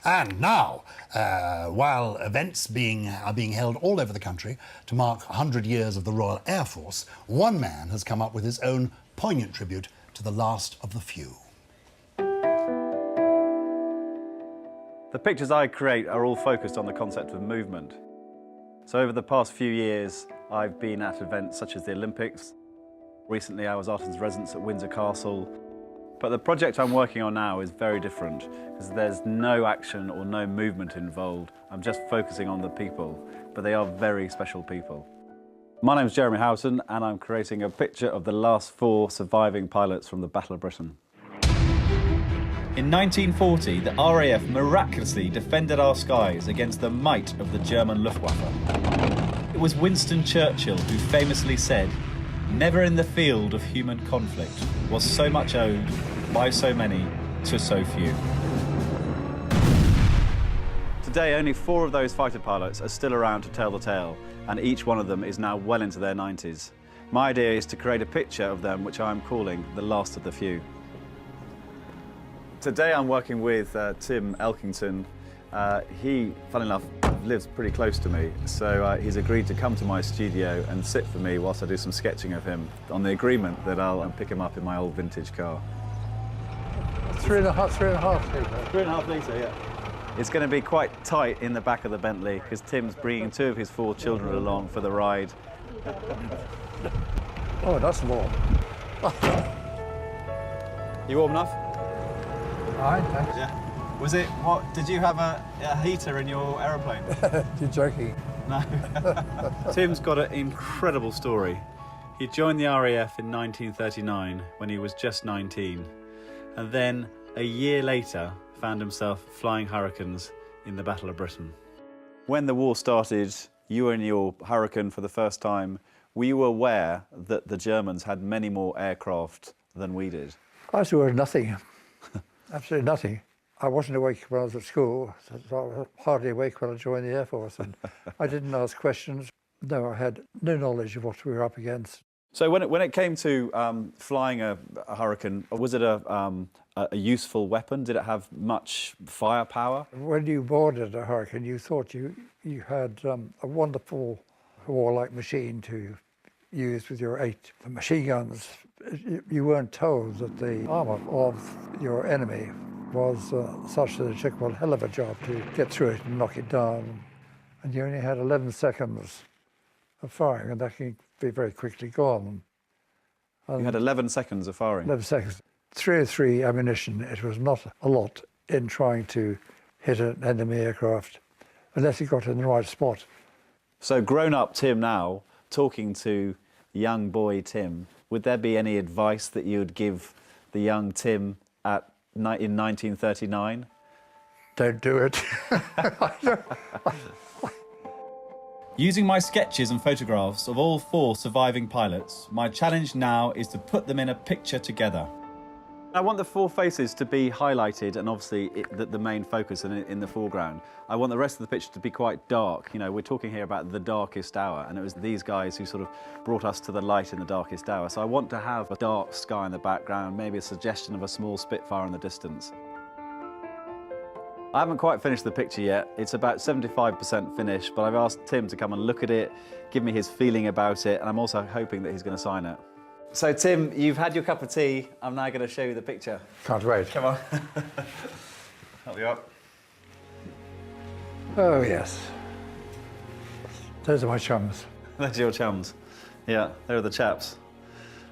And now, while events are being held all over the country to mark 100 years of the Royal Air Force, one man has come up with his own poignant tribute to the last of the few. The pictures I create are all focused on the concept of movement. So over the past few years, I've been at events such as the Olympics. Recently, I was artist residence at Windsor Castle. But the project I'm working on now is very different, because there's no action or no movement involved. I'm just focusing on the people, but they are very special people. My name's Jeremy Houghton, and I'm creating a picture of the last 4 surviving pilots from the Battle of Britain. In 1940, the RAF miraculously defended our skies against the might of the German Luftwaffe. It was Winston Churchill who famously said, "Never in the field of human conflict was so much owed by so many to so few." Today, only 4 of those fighter pilots are still around to tell the tale, and each one of them is now well into their 90s. My idea is to create a picture of them, which I'm calling the last of the few. Today I'm working with Tim Elkington. He, funnily enough, lives pretty close to me, so he's agreed to come to my studio and sit for me whilst I do some sketching of him, on the agreement that I'll pick him up in my old vintage car. 3.5 litre. 3.5 litre, yeah. It's going to be quite tight in the back of the Bentley, because Tim's bringing 2 of his 4 children along for the ride. Oh, that's warm. You warm enough? Aye, thanks. Yeah. Was it, did you have a heater in your aeroplane? You're joking. No. Tim's got an incredible story. He joined the RAF in 1939 when he was just 19, and then a year later found himself flying Hurricanes in the Battle of Britain. When the war started, you were in your Hurricane for the first time. Were you aware that the Germans had many more aircraft than we did? I was aware of nothing. Absolutely nothing. I wasn't awake when I was at school, so I was hardly awake when I joined the Air Force, and I didn't ask questions. No, I had no knowledge of what we were up against. So when it came to flying a Hurricane, was it a useful weapon? Did it have much firepower? When you boarded a Hurricane, you thought you had a wonderful warlike machine to use with your 8 machine guns. You weren't told that the armour of your enemy was such that it took one hell of a job to get through it and knock it down. And you only had 11 seconds of firing, and that can be very quickly gone. And you had 11 seconds of firing? 11 seconds. 303 ammunition, it was not a lot in trying to hit an enemy aircraft, unless you got in the right spot. So grown-up Tim now, talking to young boy Tim, would there be any advice that you would give the young Tim in 1939? Don't do it. Using my sketches and photographs of all 4 surviving pilots, my challenge now is to put them in a picture together. I want the 4 faces to be highlighted, and obviously the main focus in the foreground. I want the rest of the picture to be quite dark. You know, we're talking here about the darkest hour, and it was these guys who sort of brought us to the light in the darkest hour. So I want to have a dark sky in the background, maybe a suggestion of a small Spitfire in the distance. I haven't quite finished the picture yet. It's about 75% finished, but I've asked Tim to come and look at it, give me his feeling about it, and I'm also hoping that he's going to sign it. So, Tim, you've had your cup of tea. I'm now going to show you the picture. Can't wait. Come on. Help you up. Oh, yes. Those are my chums. Those are your chums. Yeah, they're the chaps.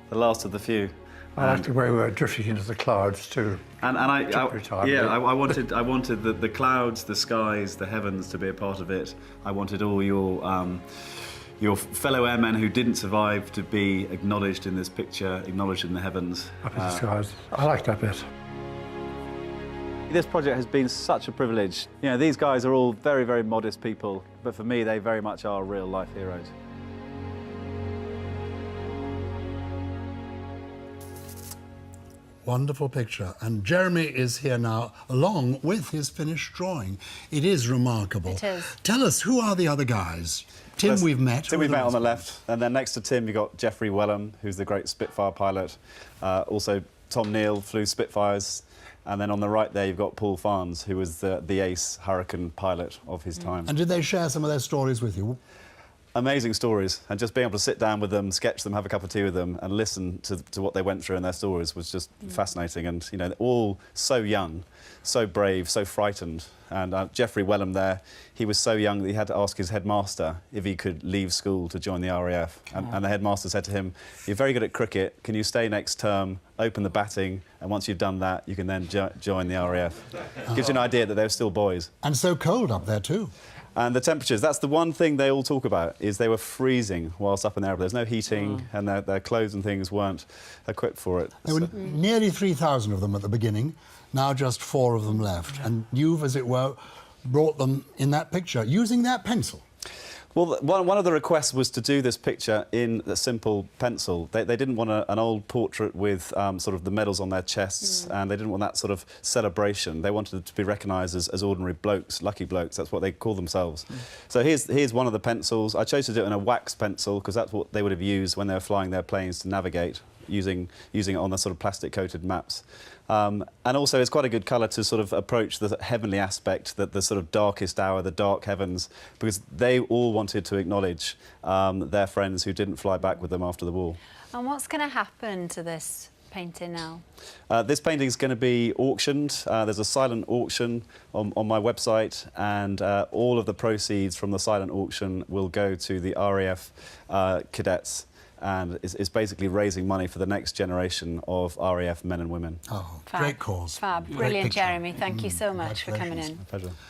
The last of the few. I like the way we're drifting into the clouds, too. And I wanted the clouds, the skies, the heavens to be a part of it. I wanted all your fellow airmen who didn't survive to be acknowledged in this picture, acknowledged in the heavens. Up in the skies. I like that bit. This project has been such a privilege. You know, these guys are all very, very modest people, but for me, they very much are real-life heroes. Wonderful picture. And Jeremy is here now, along with his finished drawing. It is remarkable. It is. Tell us, who are the other guys? Tim, we've met. Tim, we've met on the left. And then next to Tim, you've got Geoffrey Wellum, who's the great Spitfire pilot. Also, Tom Neal flew Spitfires. And then on the right there, you've got Paul Farnes, who was the ace Hurricane pilot of his time. And did they share some of their stories with you? Amazing stories, and just being able to sit down with them, sketch them, have a cup of tea with them, and listen to what they went through and their stories was just fascinating. And you know, all so young, so brave, so frightened. And Geoffrey Wellum there, he was so young that he had to ask his headmaster if he could leave school to join the RAF. And the headmaster said to him, "You're very good at cricket. Can you stay next term, open the batting, and once you've done that, you can then join the RAF." Gives you an idea that they were still boys. And so cold up there too. And the temperatures, that's the one thing they all talk about, is they were freezing whilst up in the air. There's no heating, and their clothes and things weren't equipped for it. There were nearly 3,000 of them at the beginning, now just 4 of them left. And you've, as it were, brought them in that picture, using that pencil. Well, one of the requests was to do this picture in a simple pencil. They didn't want an old portrait with sort of the medals on their chests, and they didn't want that sort of celebration. They wanted to be recognised as ordinary blokes, lucky blokes. That's what they call themselves. So here's one of the pencils. I chose to do it in a wax pencil because that's what they would have used when they were flying their planes to navigate, using it on the sort of plastic-coated maps. And also it's quite a good colour to sort of approach the heavenly aspect, the sort of darkest hour, the dark heavens, because they all wanted to acknowledge their friends who didn't fly back with them after the war. And what's going to happen to this painting now? This painting is going to be auctioned. There's a silent auction on my website, and all of the proceeds from the silent auction will go to the RAF cadets, and is basically raising money for the next generation of RAF men and women. Oh, Fab. great cause. Fab. Great Brilliant, picture. Jeremy. Thank you so much for coming in. My pleasure.